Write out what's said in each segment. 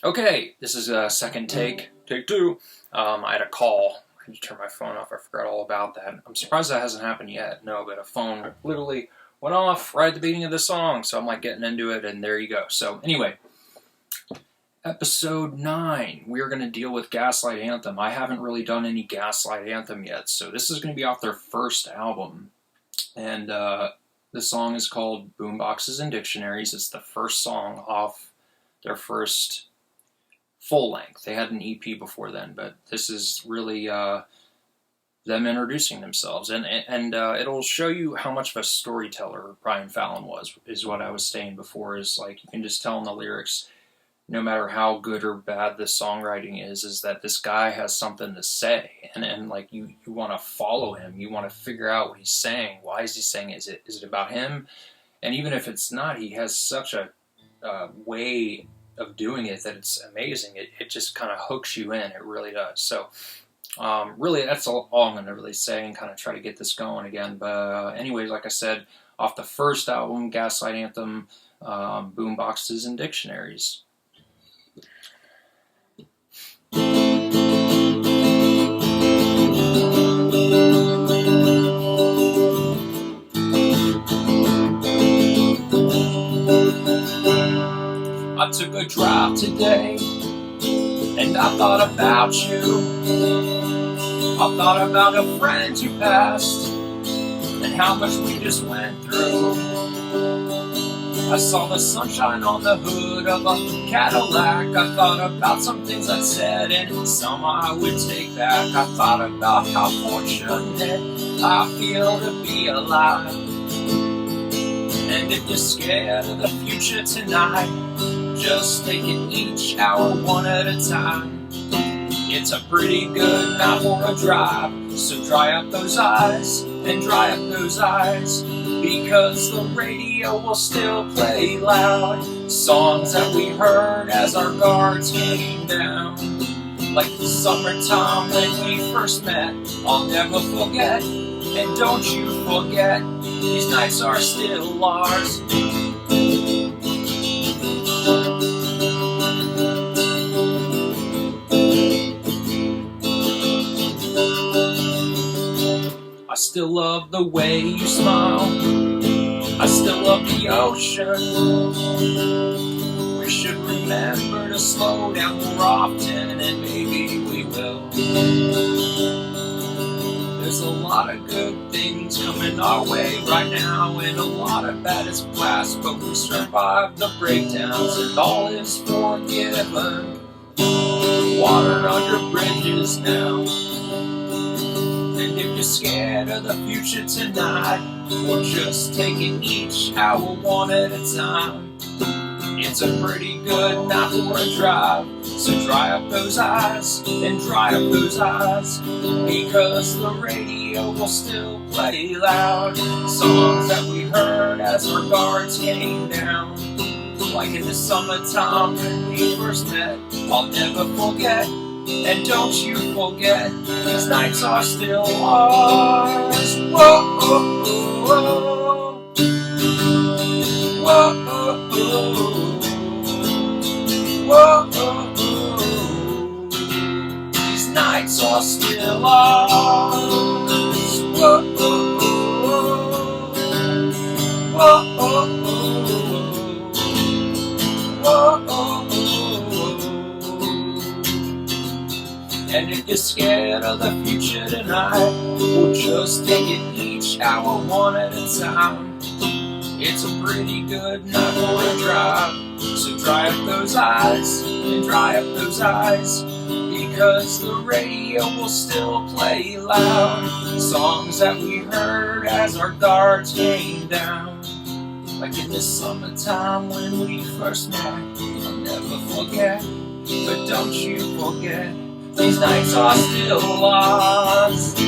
Okay, this is a second take two. I had a call. I had to turn my phone off. I forgot all about that. I'm surprised that hasn't happened yet. No, but a phone literally went off right at the beginning of the song, so I'm like getting into it, and there you go. So anyway, episode 9, we are going to deal with Gaslight Anthem. I haven't really done any Gaslight Anthem yet, so this is going to be off their first album, and the song is called Boomboxes and Dictionaries. It's the first song off their first full length. They had an EP before then, but this is really them introducing themselves, and it'll show you how much of a storyteller Brian Fallon was. Is what I was saying before. Is like you can just tell in the lyrics, no matter how good or bad the songwriting is that this guy has something to say, and like you want to follow him. You want to figure out what he's saying. Why is he saying it? Is it about him? And even if it's not, he has such a way of doing it that it's amazing. It just kind of hooks you in. It really does. So really that's all I'm going to really say and kind of try to get this going again. But anyways, like I said, off the first album, Gaslight Anthem, Boomboxes and Dictionaries. I took a drive today, and I thought about you. I thought about a friend you passed, and how much we just went through. I saw the sunshine on the hood of a Cadillac. I thought about some things I'd said, and some I would take back. I thought about how fortunate I feel to be alive. And if you're scared of the future tonight, just take it each hour one at a time. It's a pretty good night for a drive, so dry up those eyes and dry up those eyes, because the radio will still play loud songs that we heard as our guards came down. Like the summertime when we first met, I'll never forget, and don't you forget, these nights are still ours. I still love the way you smile. I still love the ocean. We should remember to slow down more often, and maybe we will. There's a lot of good things coming our way right now, and a lot of bad is past, but we survived the breakdowns, and all is forgiven. Water under bridges now. And if you're scared of the future tonight, we'll just take it each hour one at a time. It's a pretty good night for a drive, so dry up those eyes and dry up those eyes, because the radio will still play loud songs that we heard as our guards came down. Like in the summertime when we first met, I'll never forget. And don't you forget, these nights are still ours. Whoa, whoa, whoa, whoa, whoa, whoa. These nights are still ours. Whoa, whoa, whoa, whoa, whoa. And if you're scared of the future tonight, we'll just take it each hour one at a time. It's a pretty good night for a drive, so dry up those eyes and dry up those eyes, because the radio will still play loud songs that we heard as our guards came down. Like in the summertime when we first met, I'll never forget, but don't you forget, these nights are still lost.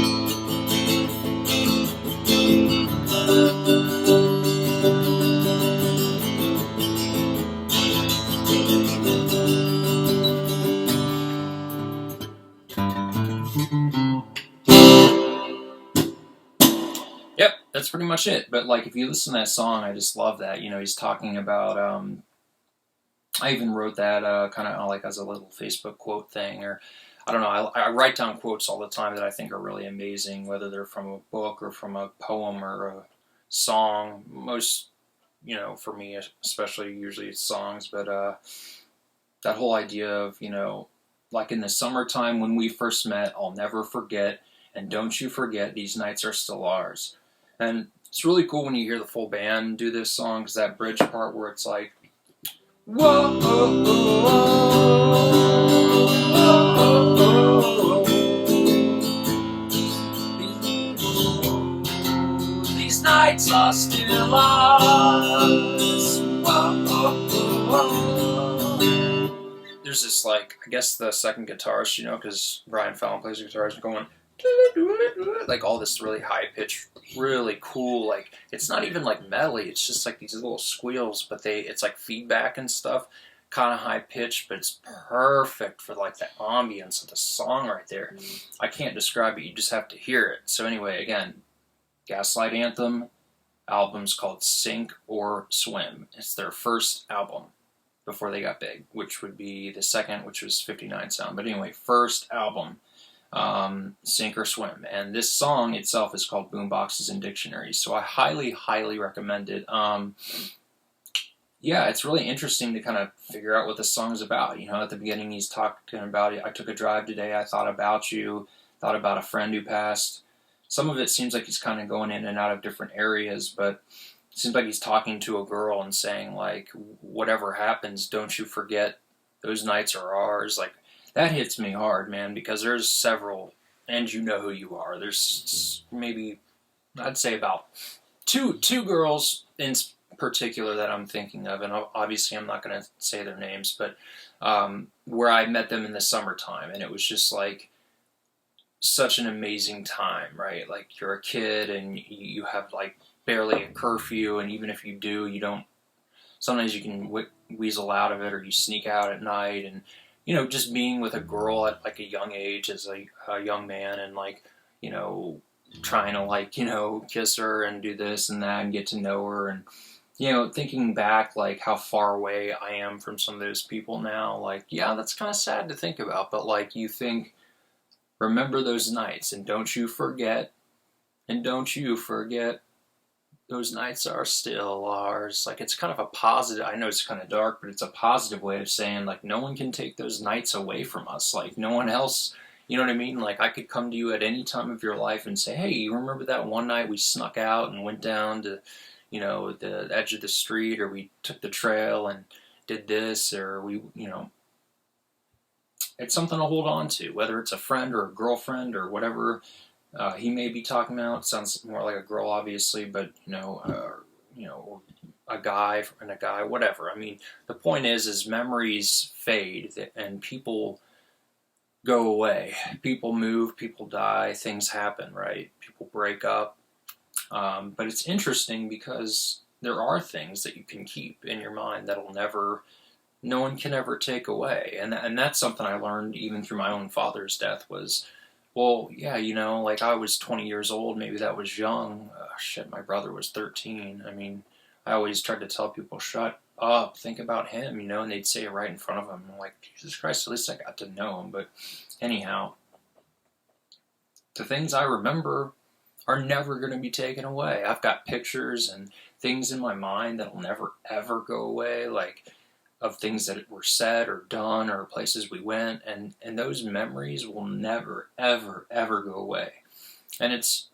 Yep, that's pretty much it. But like, if you listen to that song, I just love that. You know, he's talking about I even wrote that kind of like as a little Facebook quote thing, or I don't know. I write down quotes all the time that I think are really amazing, whether they're from a book or from a poem or a song. Most, for me especially, usually it's songs, but that whole idea of, like in the summertime when we first met, I'll never forget, and don't you forget, these nights are still ours. And it's really cool when you hear the full band do this song, because that bridge part where it's like, whoa, oh, oh, oh, these nights are still ours. Whoa, oh, oh. There's this, like, I guess the second guitarist, because Brian Fallon plays the guitar, is going like all this really high pitched, really cool, like it's not even like metally, it's just like these little squeals, but it's like feedback and stuff, kind of high pitched, but it's perfect for like the ambience of the song right there. I can't describe it, you just have to hear it. So anyway, again, Gaslight Anthem album's called Sink or Swim. It's their first album before they got big, which would be the second, which was 59 Sound. But anyway, first album, Sink or Swim. And this song itself is called Boomboxes and Dictionaries. So I highly, highly recommend it. Yeah, it's really interesting to kind of figure out what the song's about. At the beginning he's talking about it. I took a drive today, I thought about you, thought about a friend who passed. Some of it seems like he's kind of going in and out of different areas, but it seems like he's talking to a girl and saying, like, whatever happens, don't you forget, those nights are ours. Like, that hits me hard, man, because there's several, and you know who you are. There's maybe, I'd say about two girls in particular that I'm thinking of, and obviously I'm not going to say their names, but where I met them in the summertime, and it was just like such an amazing time, right? Like, you're a kid and you have like barely a curfew, and even if you do, you don't, sometimes you can weasel out of it, or you sneak out at night, and just being with a girl at like a young age as a young man, and like, trying to like, kiss her and do this and that and get to know her, and thinking back like how far away I am from some of those people now, like, yeah, that's kind of sad to think about, but like, you think, remember those nights, and don't you forget, those nights are still ours. Like, it's kind of a positive, I know it's kind of dark, but it's a positive way of saying, like, no one can take those nights away from us. Like, no one else, you know what I mean? Like, I could come to you at any time of your life and say, hey, you remember that one night we snuck out and went down to, the edge of the street, or we took the trail and did this, or we, it's something to hold on to, whether it's a friend or a girlfriend or whatever he may be talking about. It sounds more like a girl, obviously, but a guy and a guy, whatever. I mean, the point is memories fade and people go away. People move, people die, things happen, right? People break up. But it's interesting because there are things that you can keep in your mind that'll no one can ever take away. And that's something I learned even through my own father's death was, well, yeah, like I was 20 years old, maybe that was young. Shit, my brother was 13. I mean, I always tried to tell people, shut up, think about him, and they'd say it right in front of them. I'm like, Jesus Christ, at least I got to know him. But anyhow, the things I remember are never going to be taken away. I've got pictures and things in my mind that'll never, ever go away, like of things that were said or done or places we went, and those memories will never, ever, ever go away. And it's,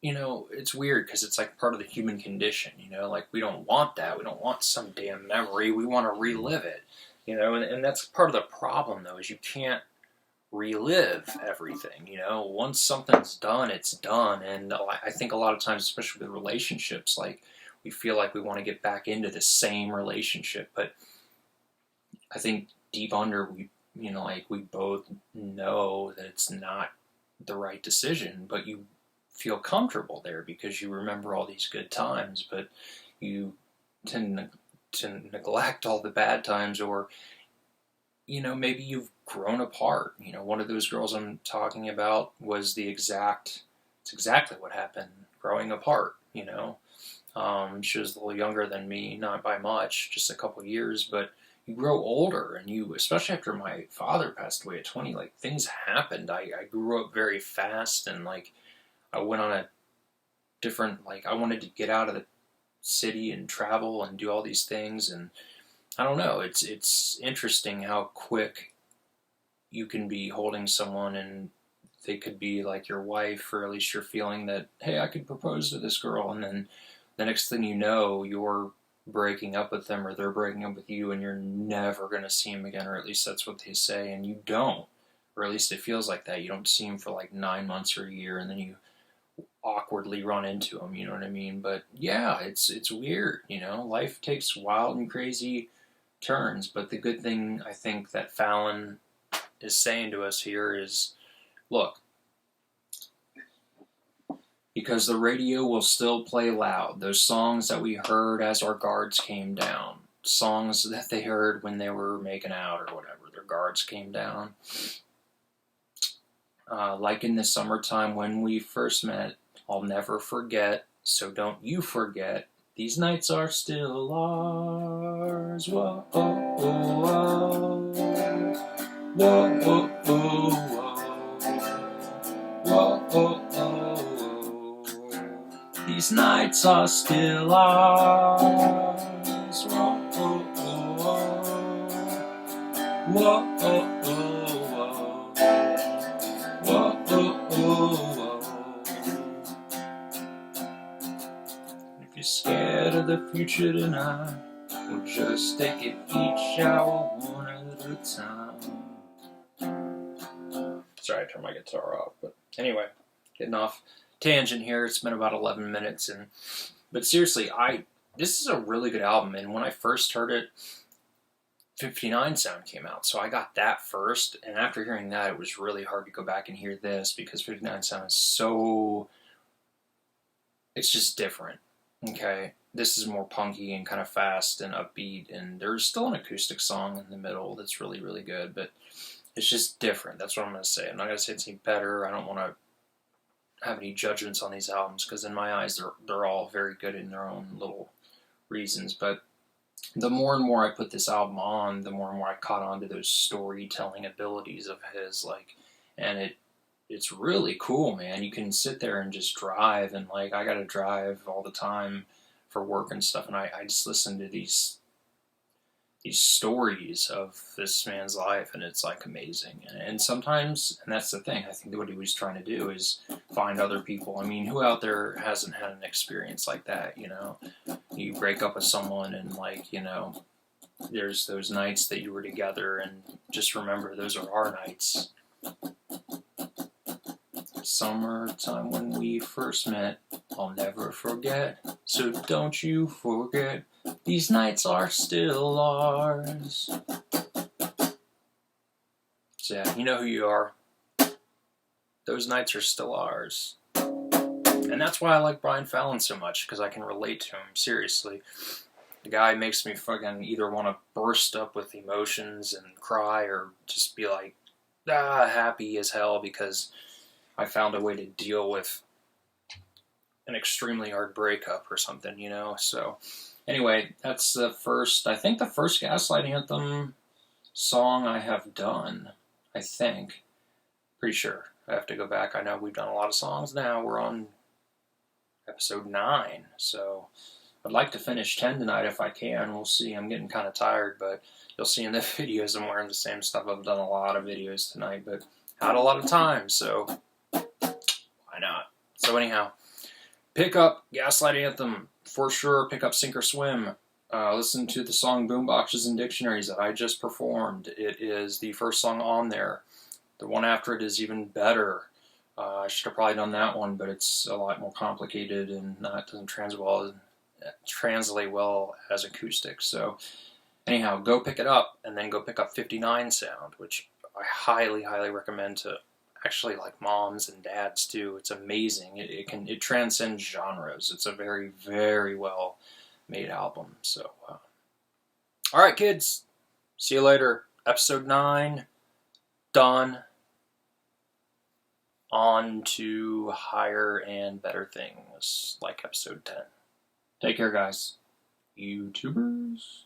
it's weird because it's like part of the human condition, like we don't want that. We don't want some damn memory. We want to relive it, and that's part of the problem, though, is you can't relive everything. Once something's done, it's done. And I think a lot of times, especially with relationships, like we feel like we want to get back into the same relationship, but I think deep under we both know that it's not the right decision, but you feel comfortable there because you remember all these good times, but you tend to neglect all the bad times, or maybe you've grown apart. One of those girls I'm talking about was it's exactly what happened, growing apart. She was a little younger than me, not by much, just a couple years, but you grow older, and you, especially after my father passed away at 20, like, things happened. I grew up very fast, and, like, I went on a different, like, I wanted to get out of the city and travel and do all these things, and I don't know, it's interesting how quick you can be holding someone, and they could be like your wife, or at least you're feeling that, hey, I could propose to this girl, and then the next thing you know, you're breaking up with them, or they're breaking up with you, and you're never going to see them again, or at least that's what they say, and you don't, or at least it feels like that. You don't see them for like 9 months or a year, and then you awkwardly run into them, you know what I mean? But yeah, it's weird, you know? Life takes wild and crazy turns, but the good thing I think that Fallon is saying to us here is, look, because the radio will still play loud. Those songs that we heard as our guards came down, songs that they heard when they were making out or whatever, their guards came down. Like in the summertime when we first met, I'll never forget, so don't you forget, these nights are still ours. Whoa, oh, oh, oh. Whoa, oh, oh, oh. Whoa, oh, oh, oh. These nights are still ours. Whoa, oh, oh, oh. Whoa, oh, oh, oh. Whoa, oh, oh, oh. If you're scared of the future tonight, we'll just take it each hour one at a time. Sorry, I turned my guitar off, but anyway, getting off tangent here. It's been about 11 minutes, but seriously, this is a really good album, and when I first heard it, 59 Sound came out, so I got that first, and after hearing that, it was really hard to go back and hear this, because 59 Sound is so, it's just different, okay? This is more punky and kind of fast and upbeat, and there's still an acoustic song in the middle that's really, really good, but it's just different. That's what I'm going to say. I'm not going to say it's any better. I don't want to have any judgments on these albums, because in my eyes, they're all very good in their own little reasons, but the more and more I put this album on, the more and more I caught on to those storytelling abilities of his, like, and it's really cool, man. You can sit there and just drive, and, like, I gotta drive all the time for work and stuff, and I just listen to these stories of this man's life, and it's, like, amazing. And sometimes, and that's the thing, I think what he was trying to do is find other people. I mean, who out there hasn't had an experience like that, you know? You break up with someone, and, like, you know, there's those nights that you were together, and just remember, those are our nights. Summertime when we first met, I'll never forget, so don't you forget, these nights are still ours. So yeah, you know who you are. Those nights are still ours. And that's why I like Brian Fallon so much, because I can relate to him, seriously. The guy makes me fucking either want to burst up with emotions and cry, or just be like, happy as hell, because I found a way to deal with an extremely hard breakup or something, you know? So, anyway, that's the first Gaslight Anthem song I have done, I think. Pretty sure. I have to go back. I know we've done a lot of songs now. We're on episode 9, so I'd like to finish 10 tonight if I can. We'll see. I'm getting kind of tired, but you'll see in the videos I'm wearing the same stuff. I've done a lot of videos tonight, but had a lot of time, so why not? So anyhow, pick up Gaslight Anthem, for sure. Pick up Sink or Swim. Listen to the song Boomboxes and Dictionaries that I just performed. It is the first song on there. The one after it is even better. I should have probably done that one, but it's a lot more complicated, and it doesn't translate well as acoustic. So anyhow, go pick it up, and then go pick up 59 Sound, which I highly, highly recommend to actually, like, moms and dads too. It's amazing. It transcends genres. It's a very, very well made album. So all right, kids, see you later. Episode 9 done. On to higher and better things, like episode 10. Take care, guys. YouTubers.